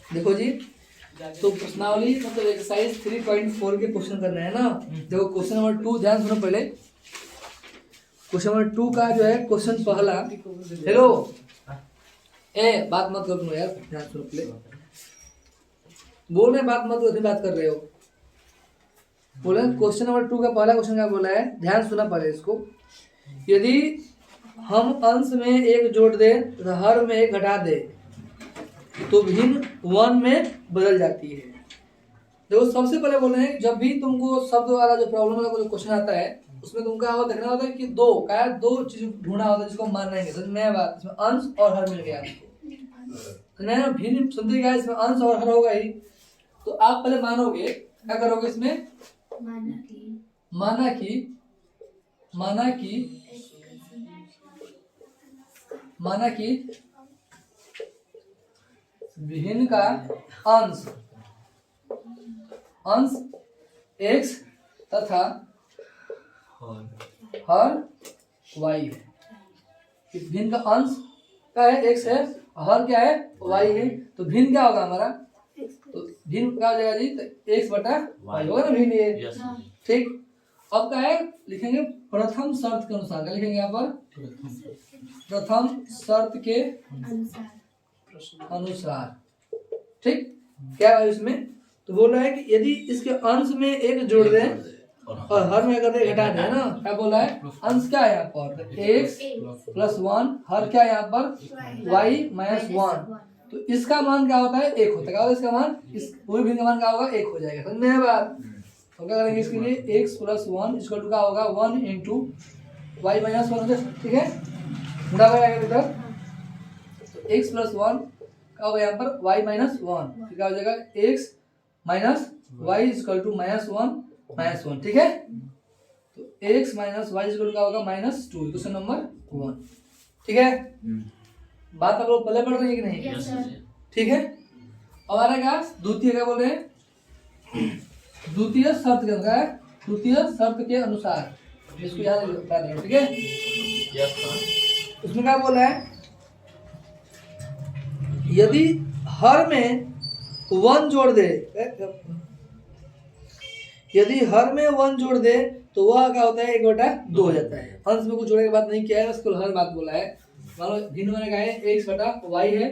देखो जी, तो प्रश्नावली मतलब एक्सरसाइज 3.4 के क्वेश्चन करना है ना। देखो क्वेश्चन नंबर 2 ध्यान सुनो पहले। क्वेश्चन नंबर 2 का जो है क्वेश्चन पहला, हेलो बात मत करो यार, ध्यान सुनो पहले। बोल रहे बात मत करो, बात कर रहे हो। बोले क्वेश्चन नंबर 2 का पहला क्वेश्चन क्या बोला है, ध्यान सुना पहले इसको। यदि हम अंश में एक जोड़ दे तथा हर में एक घटा दे तो भिन्न 1 में बदल जाती है। देखो सबसे पहले बोल रहे हैं, जब भी तुमको शब्द वाला जो प्रॉब्लम वाला जो क्वेश्चन आता है उसमें तुमको देखना होता है कि दो चीज ढूंढना होता है जिसको मानना है। समझ में बात, इसमें अंश और हर मिल गया आपको, भिन्न सुनते क्या, इसमें अंश और हर होगा ही। तो आप पहले मानोगे, क्या करोगे इसमें, माना कि भिन्न का अंश x तथा हर y है। भिन्न का अंश क्या है, x है, हर क्या है, y है। तो भिन्न क्या होगा हमारा, तो भिन्न क्या हो जाएगा जी, तो x बटा y होगा ना भिन्न ये। ठीक, अब क्या है लिखेंगे प्रथम शर्त के अनुसार, क्या लिखेंगे यहाँ पर, प्रथम शर्त के अनुसार। ठीक, क्या है इसमें, तो बोल रहा है कि यदि इसके अंश में एक जोड़ दें और हर में अगर घटा दें ना, क्या बोला है, अंश क्या है यहाँ पर x प्लस 1, हर क्या है यहाँ पर y माइनस 1। तो इसका मान क्या होता है, एक होता है। क्या होता है इसका मान, इस पूरे भिन्न का मान क्या होगा, एक हो जाएगा। समझ में बात। तो क्या करेंगे इसके लिए, x प्लस 1 इसका क्या होगा 1 इंटू y माइनस 1। ठीक है, मुड़ा गया इधर, तो x प्लस 1 क्या होगा यहाँ पर y माइनस 1, क्या हो जाएगा x minus y equal to minus 1। ठीक है, तो x minus y equal to क्या होगा -2, क्वेश्चन नंबर 1। ठीक है, बात आप लोग पहले पढ़ रहे हैं कि नहीं? yes, ठीक है, अब आ रहा है क्या, द्वितीय, क्या बोल रहे हैं, द्वितीय शर्त के अनुसार, द्वितीय शर्त के अनुसार, इसको याद रखना है। ठीक है, उसमें क्या बोला है, यदि हर में 1 जोड़ दे, यदि हर में 1 जोड़ दे तो वह क्या होता है 1/2 हो जाता है। अंश में कुछ जोड़ने की बात नहीं किया है, उसको हर बात बोला है। मान लो भिन्न मैंने कहा है x बटा y है,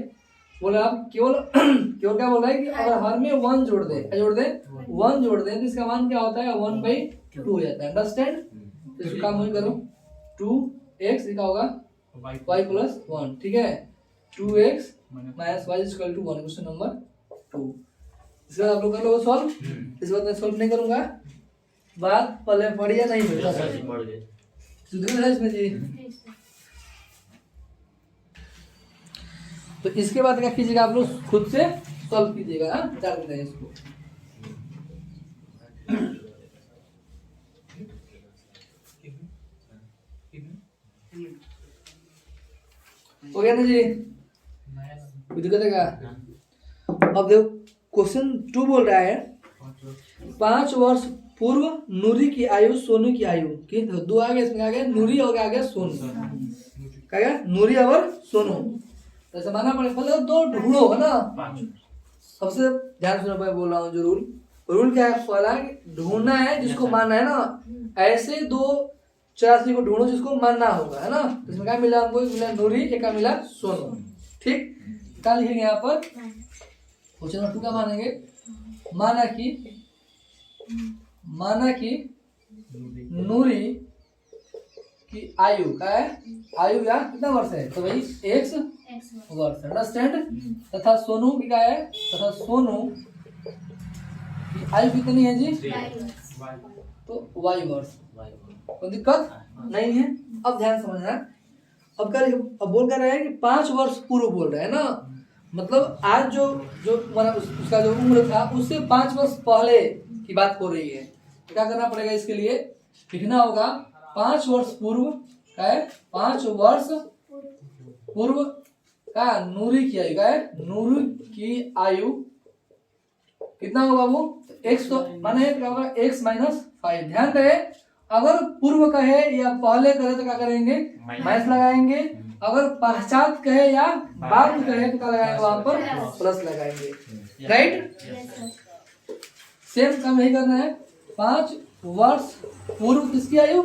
बोला आप केवल केवल क्या बोल रहा है कि अगर हर में 1 जोड़ दे, क्या जोड़ दे, 1 जोड़ दे, तो इसका मान क्या होता है 1/2 हो जाता है। अंडरस्टैंड, तो इसको काम वही करो, 2x लिखा होगा y प्लस 1। ठीक है, 2x minus y equal to 1, question number 2। इस बार आप लोग कर लो सॉल्व, इस बार मैं सॉल्व नहीं करूंगा, बात पहले पढ़ी या नहीं पढ़ी, सुधर है इसमें जी। तो इसके बाद क्या कीजिएगा, आप लोग खुद से सॉल्व कीजिएगा, विचार करें इसको। हो गया ना जी, कोई दिक्कत है क्या? अब देखो क्वेश्चन 2 बोल रहा है 5 वर्ष पूर्व नूरी की आयु सोनू की आयु की, तो 2 आ गया, इसमें आ गया नूरी और आ गया सोनू, क्या गया नूरी और सोनू। तो ऐसा माना पड़ेगा, मतलब 2 ढूंढो है ना। सबसे ध्यान सुनो मैं बोल रहा हूँ, जो रूल क्या है, पहला ढूंढना है जिसको मानना है ना, ऐसे 2 चरासी को ढूंढो जिसको मानना होगा, है ना। तो इसमें क्या मिला हमको, मिला नूरी, एक का मिला सोनू। ठीक, क्या लिखेंगे यहाँ पर, क्वेश्चन नंबर 2 का मानेंगे, माना कि नूरी की आयु क्या है, आयु या कितना वर्ष है, तो भाई x वर्ष, अंडरस्टैंड। तथा सोनू की क्या है, तथा सोनू की आयु कितनी है जी, तो y वर्ष। कोई दिक्कत नहीं है। अब ध्यान समझना, अब क्या, अब बोल कर रहे हैं कि 5 वर्ष पूर्व बोल रहे हैं ना, मतलब आज जो उसका जो उम्र था उससे 5 वर्ष पहले की बात हो रही है। तो क्या करना पड़ेगा, इसके लिए लिखना होगा 5 वर्ष पूर्व, क्या है 5 वर्ष पूर्व क्या, नूरी की आयु, क्या है नूरी की आयु कितना होगा बाबू, x, तो माने क्या होगा x माइनस 5। ध्यान रहे, अगर पूर्व कहे या पहले करे तो क्या करेंगे, माइनस लगाएंगे, अगर पश्चात कहे या बाद में कहे तो क्या लगाएंगे वहां पर प्लस लगाएंगे, राइट। सेम काम यही करना है। 5 वर्ष पूर्व किसकी आयु,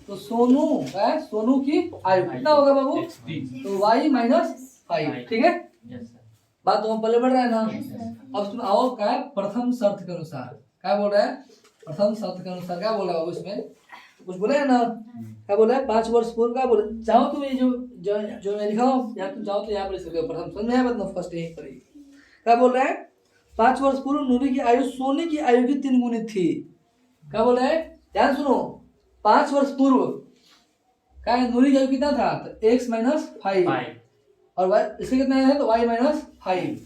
तो सोनू है, सोनू की आयु कितना होगा बाबू, तो y माइनस 5, ठीक है। बात तो पहले बढ़ रहा है ना। अब तुम आओ क्या है, प्रथम शर्त के अनुसार क्या बोल रहा है, प्रथम शर्त के अनुसार क्या बोल रहा है बाबू, इसमें कुछ बोले है ना, क्या बोला है, 5 वर्ष पूर्व, क्या बोले, चाहो तुम ये जो मैं लिखा हूँ यहाँ, तुम चाहो तो यहाँ पर लिख सकते हो, प्रथम समझ में आया, मतलब फर्स्ट यही पर क्या बोल रहा है, 5 वर्ष पूर्व नूरी की आयु सोने की आयु की 3 गुनी थी। क्या बोल रहा है, ध्यान सुनो, 5 वर्ष पूर्व क्या है, नूरी की आयु कितना था, तो x माइनस 5 और इसके कितना है, तो y माइनस 5।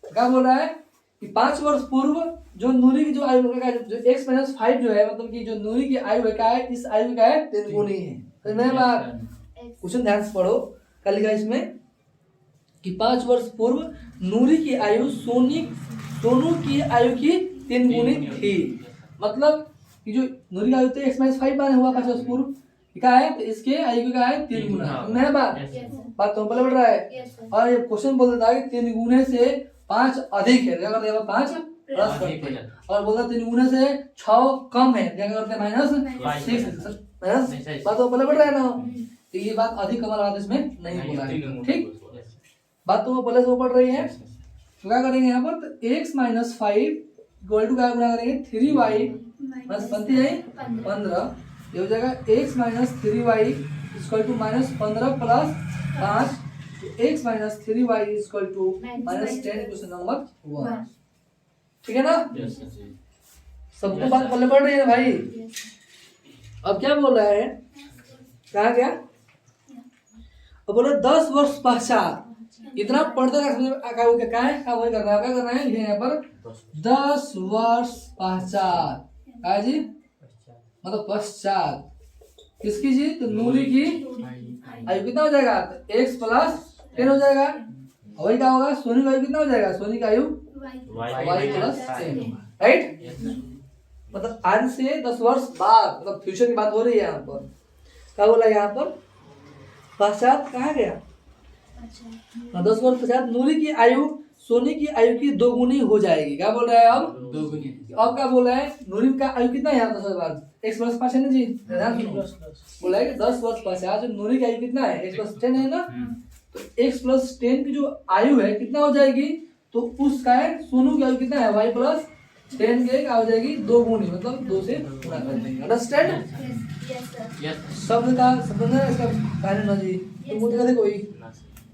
क्या बोल रहा है कि 5 वर्ष पूर्व जो नूरी की जो आयु का जो x माइनस 5 जो है, मतलब कि जो नूरी की आयु है क्या है, इस आयु का है 3 गुनी है। तो मैं बात क्वेश्चन ध्यान से पढ़ो, क्या लिखा इसमें कि 5 वर्ष पूर्व नूरी की आयु सोनू की आयु की 3 गुनी थी। मतलब कि जो नूरी की आयु तो x माइनस 5 हुआ 5 वर्ष पूर्व, क्या है, तो इसके आयु का है 3 गुना। मैं बात तो पहले बढ़ रहा है। और ये क्वेश्चन बोल देता है कि 3 गुने से 5 अधिक है, क्या करते हैं 5 प्लस करते हैं, और बोलता है 3 गुने से 6 कम है, क्या करते हैं माइनस 6 माइनस। बात तो पहले बढ़ रहा है ना, तो ये बात अधिक कम बात इसमें नहीं बोला है, ठीक। बात तो पहले से बढ़ रही है, तो क्या करेंगे यहाँ पर, तो x माइनस 5 इक्वल टू क्या गुना करेंगे 3y माइनस 15, ये हो जाएगा x minus 3y equal to minus 15 plus 5, x minus 3y equal to minus 10 question number 1, ठीक है ना। सबको बात पहले पढ़ रही है भाई। अब क्या बोल रहा है, कहा गया, अब बोला 10 वर्ष पश्चात, इतना पढ़ते क्या समझ में क्या है, क्या वही करना है, क्या करना है, लिखे यहाँ पर 10 वर्ष पश्चात, क्या जी, मतलब पश्चात किसकी जी, तो नूरी की आयु कितना हो जाएगा, तो x प्लस 10 हो जाएगा, वही क्या होगा, सोनी की आयु कितना हो जाएगा, सोनी की आयु y प्लस 10, राइट। मतलब आज से 10 वर्ष बाद, मतलब फ्यूचर की बात हो रही है यहाँ पर। क्या बोला यहाँ पर, पश्चात कहा गया, 10 वर्ष पश्चात नूरी की आयु सोनी की आयु की 2 गुनी हो जाएगी। क्या बोल रहा है, अब 2 गुनी। अब क्या बोला है, नूरी का आयु कितना है 10 वर्ष बाद, x प्लस 5 है ना जी, बोला है कि 10 वर्ष पश्चात जो नूरी की आयु कितना है, x प्लस 10 है ना, तो x प्लस 10 की जो आयु है कितना हो जाएगी, तो उसका है सोनू की आयु कितना है, y प्लस 10 के क्या हो जाएगी 2 गुनी, मतलब 2 से गुणा कर देंगे। अंडरस्टैंड, शब्द का समझना है इसका कारण ना जी, तो मुझे कहते कोई,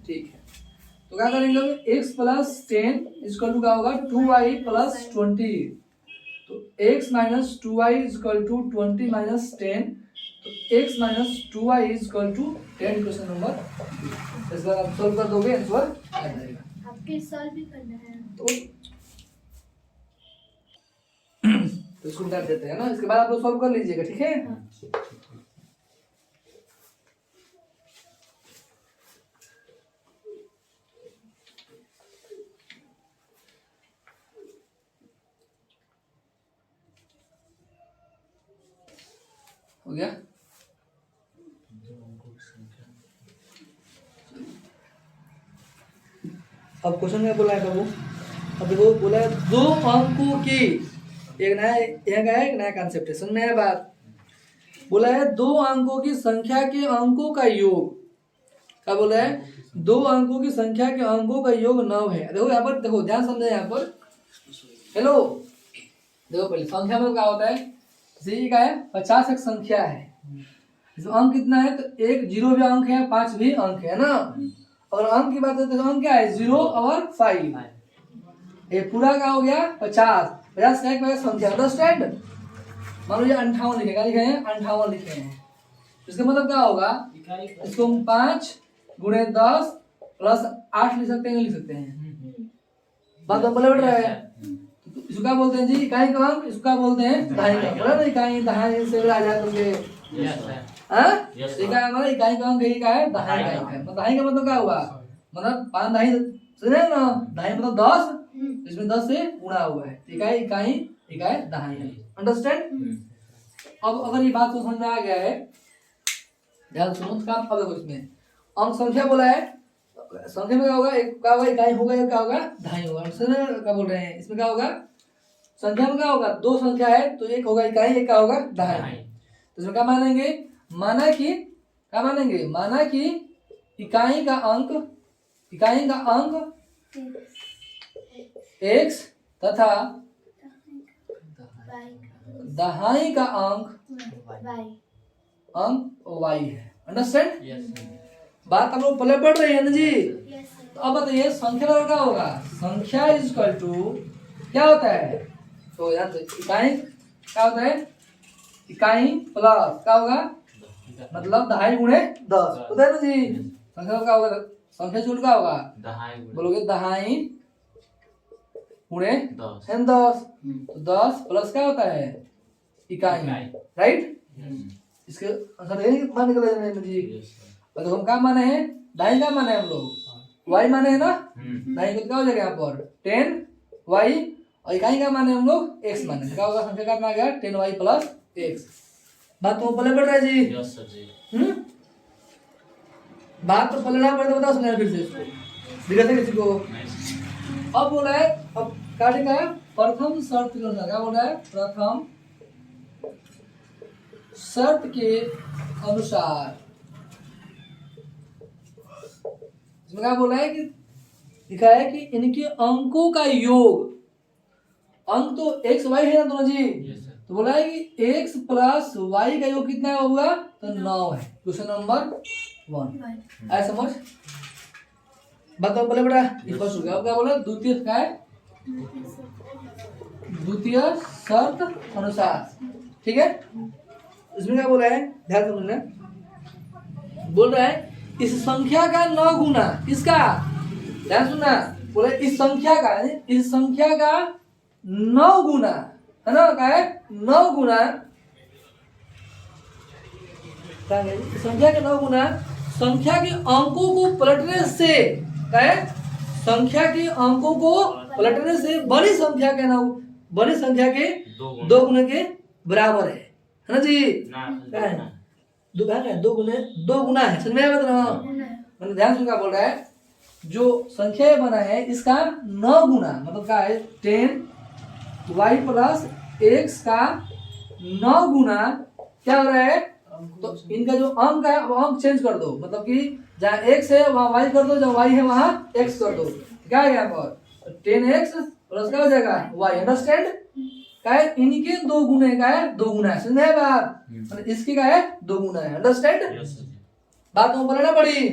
ठीक है। तो क्या करेंगे, x प्लस 10 इक्वल टू क्या होगा 2y प्लस 20, तो x minus 2y equal to 20 minus 10, तो x minus 2y equal to 10 question number. इस बार आप सॉल्व कर दोगे, आंसर आ जाएगा। आपके सॉल्व भी करना है तो इसको कर देते हैं ना, इसके बाद आप लोग सॉल्व कर लीजिएगा, ठीक है। हो गया, अब क्वेश्चन में बोला है बाबू, अब देखो बोला है 2 अंकों की, एक नया यहाँ का है, एक नया कॉन्सेप्ट है, समझ में आया बात। बोला है 2 अंकों की संख्या के अंकों का योग, क्या बोला है, 2 अंकों की संख्या के अंकों का योग 9 है। देखो यहाँ पर, देखो ध्यान समझे यहाँ पर, हेलो देखो पहले संख्या में क्या होता है, जैसे का है 50 एक संख्या है, इसमें अंक कितना है, तो 1 0 भी अंक है, 5 भी अंक है ना। अगर अंक की बात करते तो अंक क्या है 0 और 5, ये पूरा क्या हो गया 50 का एक संख्या। अंडरस्टैंड, मान लो ये 58 लिखेगा, लिखे हैं 58 लिखे हैं, इसका मतलब क्या होगा, इसको हम 5 गुणे 10 प्लस 8 लिख सकते हैं, लिख सकते हैं, बात बोले बढ़ रहा है। इसको क्या बोलते हैं जी, इकाई का अंक, इसको क्या बोलते हैं दहाई का अंक, बोला ना इकाई दहाई से आ जाए तुमके, इकाई हमारा इकाई का अंक यही का है दहाई का अंक है। दहाई का मतलब क्या हुआ, मतलब 5 दहाई सुने ना, दहाई मतलब 10, इसमें 10 से गुणा हुआ है, इकाई इकाई इकाई दहाई है। अंडरस्टैंड, अब अगर ये बात को समझ में आ गया है, ध्यान सुनो तो काम। अब देखो इसमें अंक संख्या बोला है, संख्या में क्या होगा, एक क्या होगा, इकाई होगा या क्या होगा, दहाई होगा। क्या बोल रहे हैं इसमें, क्या होगा, संख्या में क्या होगा, दो संख्या है तो एक होगा इकाई, एक क्या होगा, दहाई। तो इसमें क्या मानेंगे, माना कि क्या मानेंगे, माना कि इकाई का अंक x तथा दहाई का अंक y है। अंडरस्टैंड? बात हम लोग पहले पढ़ रहे हैं ना जी। तो अब बताइए संख्या का क्या होगा, संख्या इज इक्वल टू क्या होता है, तो यार इकाई क्या होता है, इकाई प्लस क्या होगा, मतलब दहाई गुणे 10 होता है ना जी। संख्या का क्या होगा, संख्या जुड़ क्या होगा, बोलोगे दहाई गुणे 10, तो 10 प्लस क्या होता है, इकाई, राइट। इसके आंसर यही मान निकले जी। और तो हम क्या माने हैं, दाई का माने हम लोग, y माने है ना, दाई को क्या हो जाएगा यहाँ पर 10y, और इकाई का माने हम लोग x माने, क्या होगा, संख्या का आ गया 10y प्लस x। बात तो पहले पढ़ रहा है जी। यस सर जी। बात तो पहले ना पढ़े तो बताओ, सुना फिर से इसको, दिखाते किसी को। अब बोला है, अब काटे का प्रथम शर्त के अनुसार, क्या बोल रहा है, प्रथम शर्त के अनुसार, इसमें क्या बोला है कि लिखा है कि इनके अंकों का योग, अंक तो x y है ना दोनों जी, तो बोला है कि x प्लस y का योग कितना होगा, तो 9 है। क्वेश्चन नंबर 1 आया समझ। बताओ पहले बेटा, ये फर्स्ट हो गया। अब क्या बोला, द्वितीय क्या है, द्वितीय शर्त अनुसार, ठीक है। इसमें क्या बोला है, ध्यान समझना, बोल रहा है इस संख्या का 9 गुना, किसका, ध्यान सुनना, बोले इस संख्या का 9 गुना है ना, क्या है 9 गुना, संख्या के 9 गुना संख्या के अंकों को पलटने से, क्या है, संख्या के अंकों को पलटने से बड़ी संख्या के बड़ी संख्या के 2 गुने के बराबर है ना जी। क्या है, दो गुना है, समझ में आया बात ना, मतलब ध्यान सुन क्या बोल रहा है, जो संख्या बना है इसका 9 गुना, मतलब क्या है 10y प्लस x का 9 गुना क्या हो रहा है, तो इनका जो अंक है वो अंक चेंज कर दो, मतलब कि जहाँ x है वहाँ y कर दो, जहाँ y है वहाँ x कर दो, क्या है यहाँ पर 10x प्लस क्या हो जाएगा y। अंडरस्टैंड? क्या है, इनके 2 गुने का है 2 गुना है, समझ में बात, मतलब इसके का है 2 गुना है। अंडरस्टैंड? बात को बोलना पड़ी,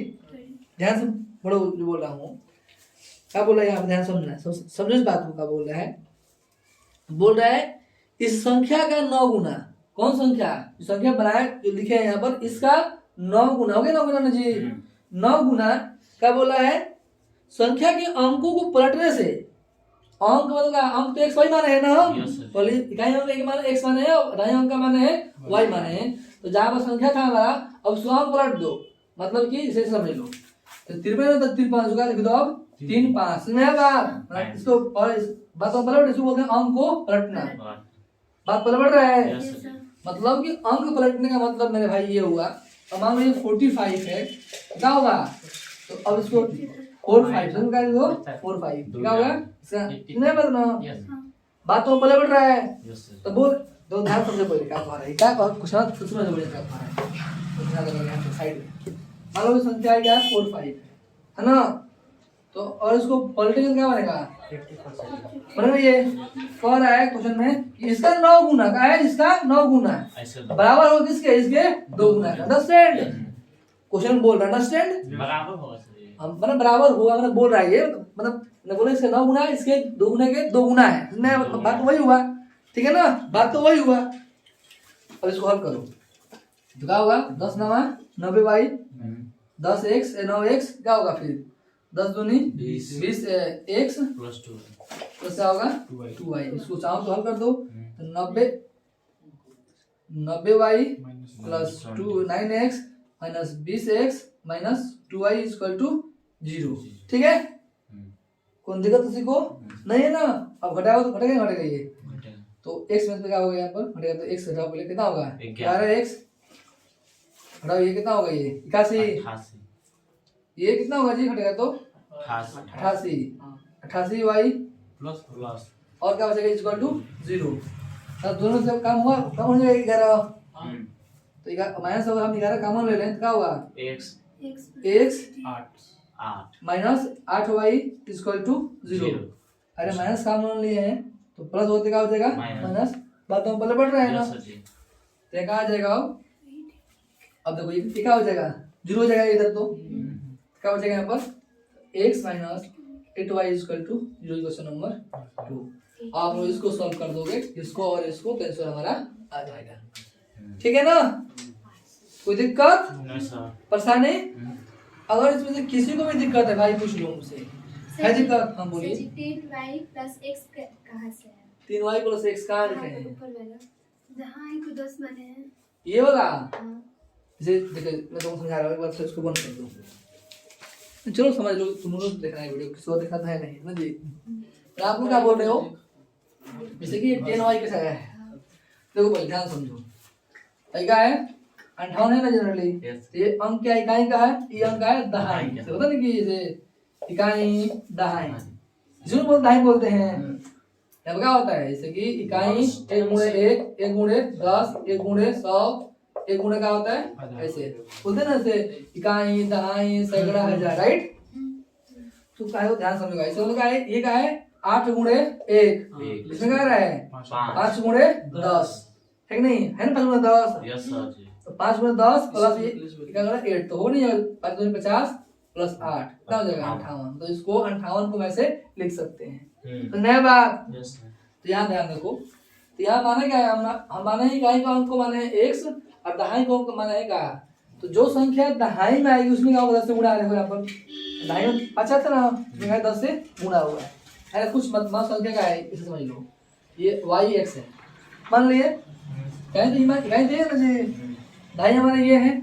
ध्यान से पढ़ो जो बोल रहा हूँ, क्या बोल रहा है यहाँ, ध्यान समझना, समझो इस बात को, क्या बोल रहा है इस संख्या का 9 गुना, कौन संख्या, संख्या बनाया जो लिखे हैं यहाँ पर, इसका 9 गुना हो गया, 9 गुना ना जी, 9 गुना क्या बोला है, संख्या के अंकों को पलटने से, अंक मतलब अंक तो x y माने है ना, बोली इकाई अंक एक माने x माने है, दाई अंक का माने है y माने है, तो जहाँ पर संख्या था हमारा, अब उसको अंक पलट दो, मतलब कि इसे समझ लो, तो 53 तो 53 का लिख दो, अब 3 5 में बात, इसको बात हम पलट, इसको बोलते हैं अंक को पलटना। बात पलट रहा है, मतलब कि अंक पलटने का मतलब मेरे भाई ये हुआ, अब मान लो 45 है, क्या होगा, तो अब इसको 4 5 का दो 4 5 क्या होगा, इसका बदलना। बात तो पलट रहा है, तो बोल दो, ध्यान समझो पहले क्या कह रहा है, क्या कुछ ना कुछ समझ बोले क्या कह रहा है, तो ध्यान दो साइड में, मान लो संख्या है क्या 4 5 है ना, तो और इसको पलटेगा क्या बनेगा, बनेगा ये कह रहा है क्वेश्चन में कि इसका 9 गुना का है, इसका 9 गुना बराबर हो किसके, इसके 2 गुना। अंडरस्टैंड? क्वेश्चन बोल रहा है, अंडरस्टैंड, बराबर होगा, मतलब बराबर होगा, मतलब बोल रहा है ये, मतलब मैं बोले इसके 9 गुना है, इसके 2 गुना के 2 गुना है, बात तो वही हुआ, ठीक है ना, बात तो वही हुआ। अब इसको हल करो, तो क्या होगा, 10 9 90y 10x 9x क्या होगा, फिर 10 दूनी 20 x प्लस 2 प्लस क्या होगा 2y, इसको चाहो तो हल कर दो, तो 90y plus 9x minus 20x minus 2y equal to 0, ठीक है। कौन दिक्कत किसी को नहीं है ना, अब घटाओ तो घटेगा ये, तो x में क्या होगा, यहाँ पर घटेगा, तो x घटाओ पहले कितना होगा 11x, घटाओ ये कितना होगा, ये 81, ये कितना होगा जी घटेगा तो 88 88 वाई प्लस और क्या बचेगा इक्वल टू 0। अब दोनों से कम हुआ, कम हो जाएगा 11। तो माइनस होगा, हम 11 कॉमन ले लें तो क्या होगा x x 8 minus 8y equal to 0। अरे माइनस कॉमन लिए हैं तो प्लस होते क्या हो जाएगा माइनस, बात तो पहले बढ़ रहा है ना, तो क्या आ जाएगा अब देखो ये क्या हो जाएगा 0 हो जाएगा इधर, तो क्या हो जाएगा यहाँ पर x minus 8y equal to 0 question number 2। आप लोग इसको सॉल्व कर दोगे, इसको और इसको तो आंसर हमारा आ जाएगा। ठीक है ना, कोई दिक्कत परेशानी? अगर इसमें से किसी को भी दिक्कत है भाई पूछ लो मुझसे, है दिक्कत? हम बोलिए 3y प्लस x कहाँ से है? 3y प्लस x कहाँ लिखे हैं? ऊपर वाला जहाँ एक 10 माने हैं ये वाला हाँ। जैसे देखो मैं तुमको समझा रहा हूँ, एक बार इसको बंद कर दो, चलो समझ लो, तुम लोग देखना है वीडियो, किसी को दिखाता है नहीं ना जी। तो आप लोग क्या बोल रहे हो, जैसे कि 10y कैसा है, देखो पहले ध्यान समझो, क्या है 58 है ना जनरली, ये अंक क्या इकाई का है, ये अंक है दहाई, होता ना कि जैसे इकाई दहाई, जिसको बोलते दहाई बोलते हैं। अब क्या होता है जैसे कि इकाई 1 गुणे 1, 1 गुणे 10, 1 गुणे 100, 1 गुणे क्या होता है ऐसे बोलते ना, ऐसे इकाई दहाई सैकड़ा हजार, राइट? तो क्या है ध्यान समझेगा, ऐसे बोलता है ये क्या है 8 गुणे 1, इसमें क्या रहा है 5 गुणे 10, है कि नहीं, है ना 5 गुणे 10, तो 5 गुणे 10 प्लस ये क्या करा 8, तो हो नहीं 5 गुणे 50 प्लस 8 कितना हो जाएगा 58। तो इसको 58 को वैसे लिख सकते हैं, तो नया बात। तो यहाँ ध्यान रखो, तो यहाँ माना क्या है, हम माने ही इकाई का अंक को माने है x और दहाई को अंक माना है का, तो जो संख्या दहाई में आएगी उसमें क्या होगा 10 से गुणा देखो यहाँ पर दहाई में 75 ना, इसमें 10 से गुणा हुआ है, अरे कुछ मत संख्या का है इसे समझ लो, ये y x है मान लिए, कहें तो इकाई दे ना जी, दहाई हमारा ये है,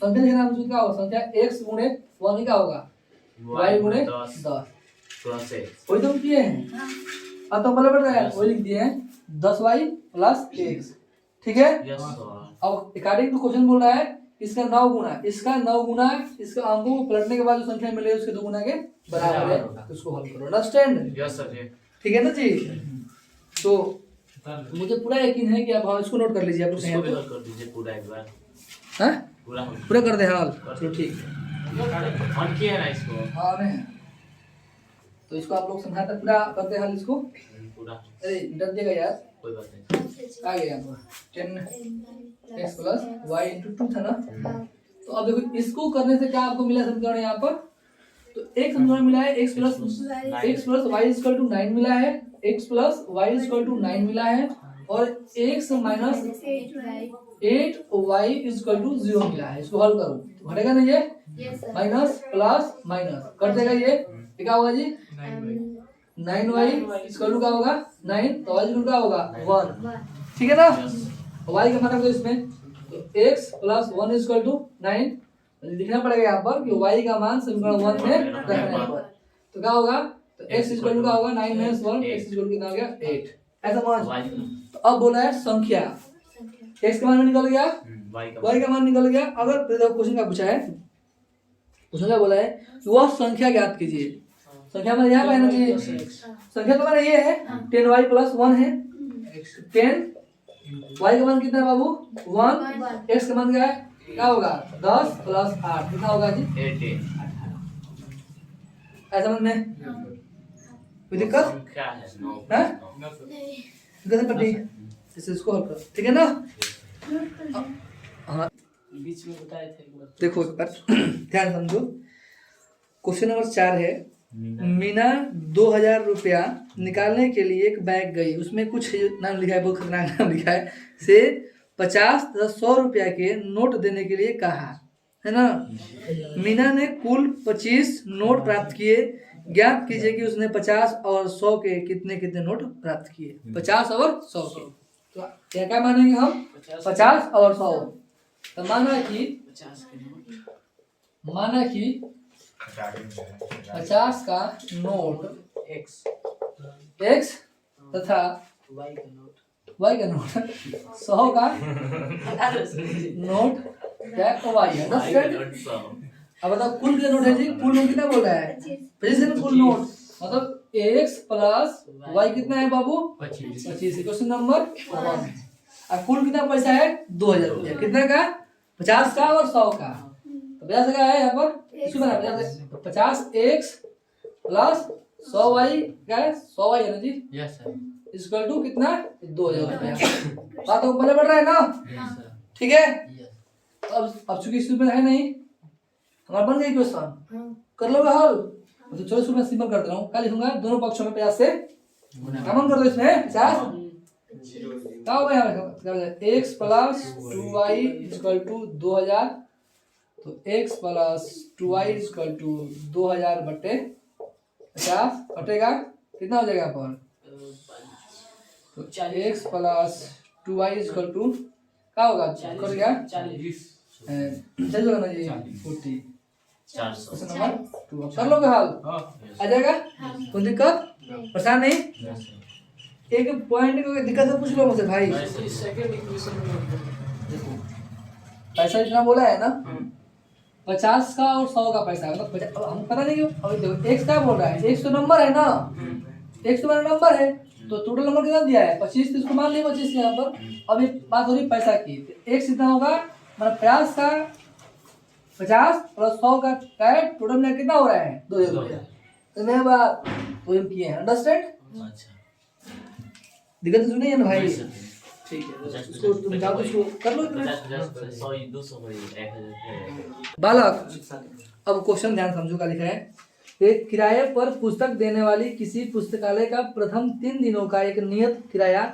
संख्या लिखना हम क्या होगा संख्या x गुणे 1 क्या होगा y गुणे 10 वही तो किए हैं, अब तो पहले बढ़ रहा है वही लिख दिए हैं 10y प्लस x, ठीक है। अब अकॉर्डिंग टू क्वेश्चन बोल रहा है इसका 9 गुना, इसका 9 गुना, इसका अंकों को पलटने के बाद जो संख्या मिले उसके 2 गुना के बराबर है, तो उसको हल करो, अंडरस्टैंड? यस सर जी, ठीक है ना जी। तो मुझे पूरा यकीन है कि आप इसको नोट कर लीजिए, आप इसको भी हल कर दीजिए पूरा एक बार, हैं पूरा कर दे हाल, चलो ठीक है, ऑन किया है ना इसको, हाँ नहीं तो इसको आप लोग समझाते पूरा करते हाल इसको पूरा, अरे डर देगा यार, कोई बात नहीं, आ गया आपका 10x प्लस y इंटू 2 था ना। तो अब देखो इसको करने से क्या आपको मिला समीकरण यहाँ पर, तो एक समीकरण मिला है x plus y equal to 9 मिला है, x plus y equal to 9 मिला है, और x minus 8y equal to 0 मिला है। इसको हल करो तो घटेगा ना ये, माइनस प्लस माइनस कट जाएगा, ये क्या होगा जी 9y इक्वल टू क्या होगा 9, तो y इक्वल क्या होगा 1, ठीक है ना। y का मतलब इसमें तो x प्लस 1 इक्वल टू 9 लिखना पड़ेगा यहाँ पर कि y का मान समीकरण 1 में रखना है, तो क्या होगा तो x इक्वल टू क्या होगा 9 माइनस 1, x इक्वल टू कितना हो गया 8, ऐसा मान। तो अब बोला है संख्या, x का मान निकल गया, y का मान निकल गया। अगर क्वेश्चन का पूछा है, क्वेश्चन क्या बोला है कि वह संख्या ज्ञात कीजिए, संख्या में यहाँ पे जी संख्या तो ये है 10y प्लस 1 है, 10 y का मान कितना है बाबू 1, x का मान क्या होगा 10 प्लस 8 कितना होगा जी 18, ऐसा समझ में कोई दिक्कत क्या है है कैसे पढ़नी इसे इसको हल कर, ठीक है ना। हाँ बीच में बताए थे एक बार, देखो एक बार ध्यान समझो, क्वेश्चन नंबर 4 है, मीना 2000 रुपया निकालने के लिए एक बैंक गई, उसमें कुछ नाम लिखा है, बहुत खतरनाक नाम लिखा है, से 50 तथा 100 रुपया के नोट देने के लिए कहा, है ना। मीना ने कुल 25 नोट प्राप्त किए, ज्ञात कीजिए कि उसने 50 और 100 के कितने कितने नोट प्राप्त किए, 50 और 100 के। तो क्या मानेंगे हम 50 और 100, तो माना कि 50 का नोट x तथा y का नोट 100 का नोट क्या y है, अब बताओ कुल कितना नोट है जी? कुल नोट कितना बोल रहा है? 25 है ना कुल नोट। मतलब x प्लस y कितना है बाबू? 25। Question number 1। अब कुल कितना पैसा है? 2000 रुपया। कितना का? 50 का और 100 का। तो 50 का है यहाँ पर, इसको बना 50x प्लस 100y क्या है? 100y है ना जी? Yes sir. इक्वल टू कितना? 2000 रुपया। बात तो पहले बढ़ रहा है ना? Yes sir. ठीक है। तो अब चूंकि इसमें है नहीं, हमारा बन गई क्वेश्चन। कर लोगे हल? तो चलो इसको मैं सिंपल कर दे रहा हूँ। क्या लिखूंगा? दोनों पक्षों में 50 से कॉमन कर दो इसमें 50। क्या होगा यहाँ पे? x plus 2y equal to 2000। तो x plus 2y equal to 2000 बटे 50 कटेगा कितना हो जाएगा यहाँ पर? तो x plus 2y equal to क्या होगा? कट गया 40। सही होगा ना जी? 40। 400। क्वेश्चन नंबर 2 कर लोगे हल? आ जाएगा? कोई दिक्कत? परेशान नहीं? Yes sir. एक पॉइंट को दिक्कत है पूछ लो मुझसे भाई। सेकंड इक्वेशन में देखो पैसा इतना बोला है ना, 50 का और 100 का पैसा है। मतलब अब हम पता नहीं क्यों। अभी देखो एक्स क्या बोल रहा है? एक्स तो नंबर है ना, एक्स तो मेरा नंबर है। तो टोटल नंबर कितना दिया है? 25। तो इसको मान लिया 25 यहाँ पर। अभी बात हो रही पैसा की। एक्स कितना होगा? मतलब 50 का 50 प्लस 100 का क्या है? टोटल में कितना हो रहा है? 2000 रुपया। तो मेरा बात तो हम किए हैं। अंडरस्टैंड? अच्छा। दिक्कत तो नहीं है ना भाई? नहीं सर। ठीक है। उसको तुम जाओ तो उसको कर लो इतना। 50 100 200 हो 1000। बालक अब क्वेश्चन ध्यान समझो क्या लिखा है। एक किराए पर पुस्तक देने वाली किसी पुस्तकालय का प्रथम 3 दिनों का एक नियत किराया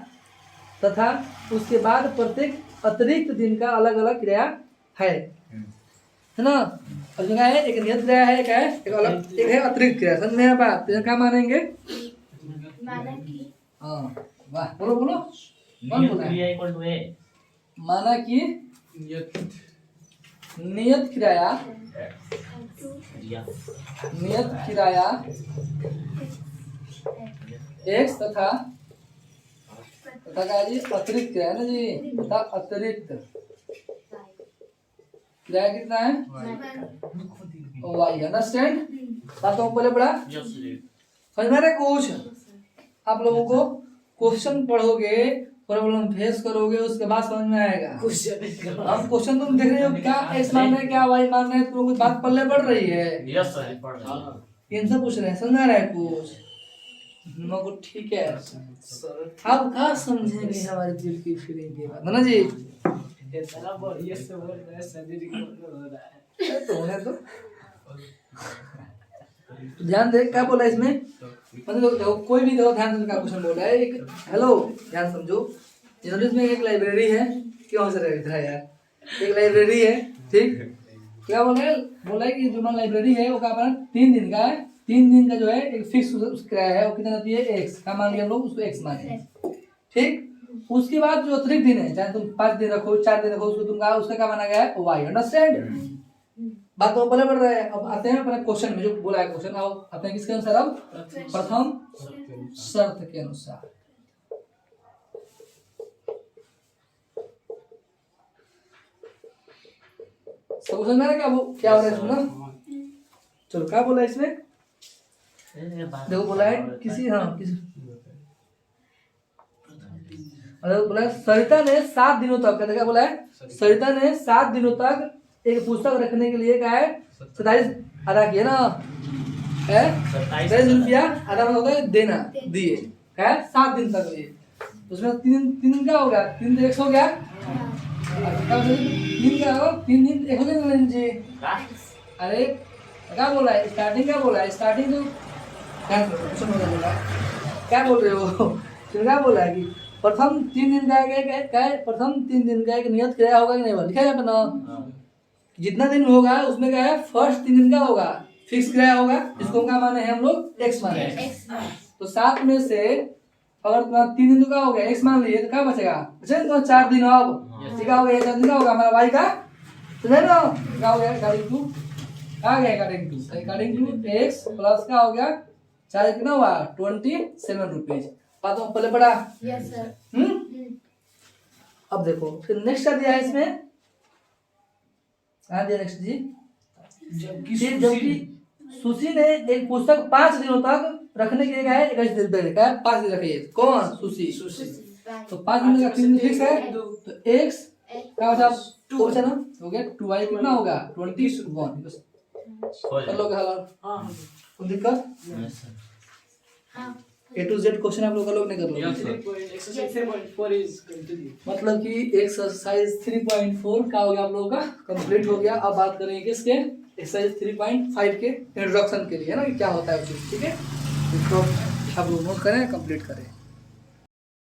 तथा उसके बाद प्रत्येक अतिरिक्त दिन का अलग अलग किराया है ना? और जो है एक नियत किराया है, क्या है? एक अलग, एक है अतिरिक्त किराया। समझ में आया बात? तो क्या मानेंगे? माना कि हाँ वाह, बोलो बोलो। कौन बोल रहा है? क्रिया इक्वल टू ए। माना कि नियत किराया, क्रिया नियत किराया x तथा क्या जी? अतिरिक्त किराया ना जी? तथा अतिरिक्त किराया कितना है? y। अंडरस्टैंड? बातों को पहले पढ़ा यस सर। समझ में आ रहा है कुछ? आप लोगों को क्वेश्चन पढ़ोगे, प्रॉब्लम फेस करोगे, उसके बाद समझ में आएगा। हम क्वेश्चन तुम देख रहे हो क्या x मानना है, क्या y मानना है, तुमको कुछ बात पल्ले पड़ रही है। यस सर पढ़ रहा हूं। इनसे पूछ रहे हैं, समझ में आ रहा है कुछ? हमको ठीक है। आप कहाँ समझेंगे हमारे दिल की फीलिंग की बात, है ना जी? इतना बढ़िया से बोल रहा है, शरीर को हो रहा है। तो होने दो। ध्यान दे क्या बोला इसमें। मतलब देखो कोई भी देखो ध्यान से क्या क्वेश्चन बोला है। एक हेलो ध्यान समझो। जनरल में एक लाइब्रेरी है। क्यों से रहा है यार? एक लाइब्रेरी है, ठीक? क्या बोला है कि जो मान लाइब्रेरी है वो क्या अपना 3 दिन का है। 3 दिन का जो है एक फिक्स किराया है, वो कितना रहती है? x का मान लिया हम लोग, उसको x माने, ठीक? उसके बाद जो अतिरिक्त दिन है, चाहे तुम 5 दिन रखो, 4 दिन रखो, उसको तुम कहा उसका क्या माना गया है? y। अंडरस्टैंड? बात तो पहले बढ़ रहा है। अब आते हैं अपने क्वेश्चन में, जो बोला है क्वेश्चन। आओ आते हैं किसके अनुसार? अब प्रथम शर्त के अनुसार। सब समझ में आ रहा है क्या हो रहा है इसमें ना? चलो क्या बोला है इसमें? देखो बोला है किसी बोला है सरिता ने 7 दिनों तक, क्या बोला है? सरिता ने 7 दिनों तक एक पुस्तक रखने के लिए क्या है? 27 अदा किया ना है? 27 रुपया अदा होता है देना, दिए क्या है? 7 दिन तक ये। उसमें 3 दिन क्या हो गया? 3 दिन 100 हो गया। 3 क्या हो? 3 दिन 1 हो गया जी। अरे क्या बोला है? स्टार्टिंग क्या बोला है? स्टार्टिंग जो क्या बोल रहे हो? क्या बोला है कि प्रथम 3 दिन का क्या है? प्रथम 3 दिन का एक नियत किराया होगा कि नहीं? लिखा है अपना जितना दिन होगा उसमें क्या है? फर्स्ट 3 दिन का होगा फिक्स किराया होगा, जिसको क्या माने हैं हम लोग? x माने हैं। तो 7 में से अगर तुम्हारा 3 दिन का हो गया x मान लिए, तो क्या बचेगा? बचेगा 4 दिन। अब क्या हो गया? 4 दिन का होगा हमारा y का, तो है ना? क्या हो गया? अकॉर्डिंग टू आ गया, अकॉर्डिंग टू x प्लस क्या हो गया? 4 कितना हुआ? 27 रुपीज। बात में पहले पढ़ा? Yes sir. अब देखो फिर नेक्स्ट क्या दिया है इसमें? कहाँ दिया नेक्स्ट जी? जबकि सुशी ने एक पुस्तक 5 दिनों तक रखने के लिए कहा है, 21 दिन पहले कहा है 5 दिन रखिए। कौन? सुशी। तो 5 दिन का 3 दिन फिक्स है, तो x क्या होता है? ऑप्शन हो गया 2y कितना होगा? 21। कर लोगे हल? कोई दिक्कत? A to Z क्वेश्चन आप लोग कर लोग नहीं कर लोगे? Exercise 3.4 is complete. मतलब कि एक्सरसाइज 3.4 का हो गया आप लोगों का कंप्लीट हो गया। अब बात करेंगे किसके? एक्सरसाइज 3.5 के इंट्रोडक्शन के लिए, है ना, कि क्या होता है, ठीक है। इसको आप लोग नोट करें, कंप्लीट करें।